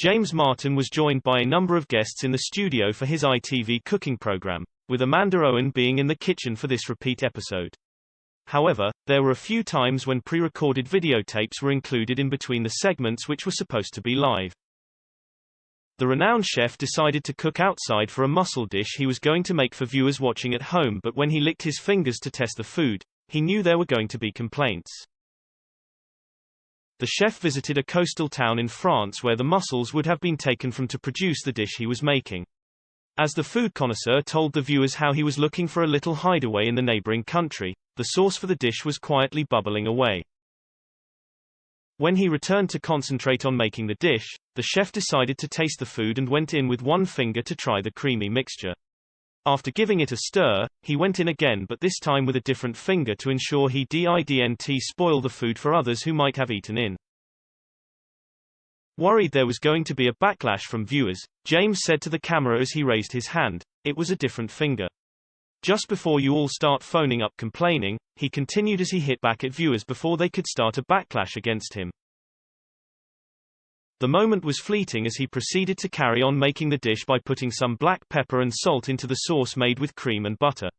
James Martin was joined by a number of guests in the studio for his ITV cooking program, with Amanda Owen being in the kitchen for this repeat episode. However, there were a few times when pre-recorded videotapes were included in between the segments which were supposed to be live. The renowned chef decided to cook outside for a mussel dish he was going to make for viewers watching at home, but when he licked his fingers to test the food, he knew there were going to be complaints. The chef visited a coastal town in France where the mussels would have been taken from to produce the dish he was making. As the food connoisseur told the viewers how he was looking for a little hideaway in the neighboring country, the sauce for the dish was quietly bubbling away. When he returned to concentrate on making the dish, the chef decided to taste the food and went in with one finger to try the creamy mixture. After giving it a stir, he went in again, but this time with a different finger to ensure he didn't spoil the food for others who might have eaten in. Worried there was going to be a backlash from viewers, James said to the camera as he raised his hand, "It was a different finger. Just before you all start phoning up complaining," he continued as he hit back at viewers before they could start a backlash against him. The moment was fleeting as he proceeded to carry on making the dish by putting some black pepper and salt into the sauce made with cream and butter.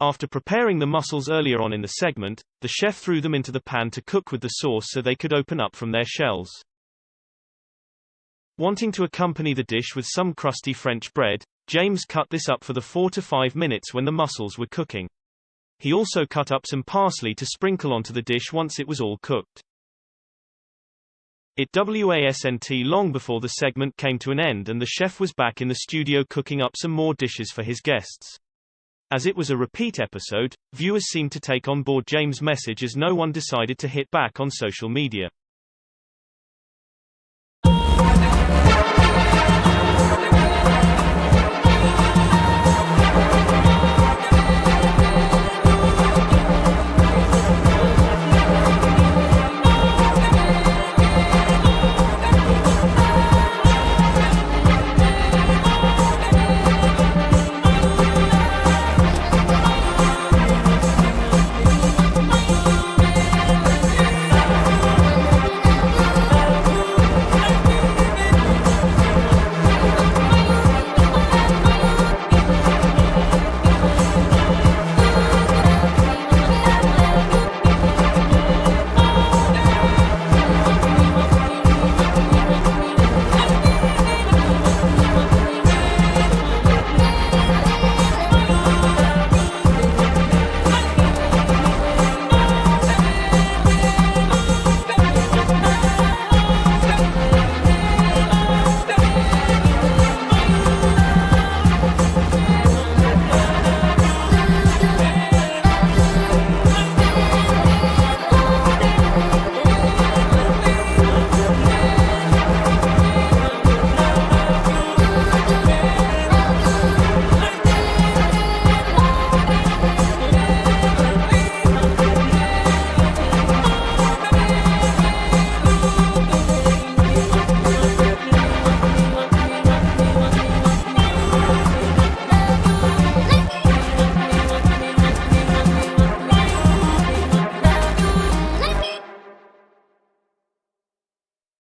After preparing the mussels earlier on in the segment, the chef threw them into the pan to cook with the sauce so they could open up from their shells. Wanting to accompany the dish with some crusty French bread, James cut this up for the 4 to 5 minutes when the mussels were cooking. He also cut up some parsley to sprinkle onto the dish once it was all cooked. It wasn't long before the segment came to an end and the chef was back in the studio cooking up some more dishes for his guests. As it was a repeat episode, viewers seemed to take on board James' message as no one decided to hit back on social media.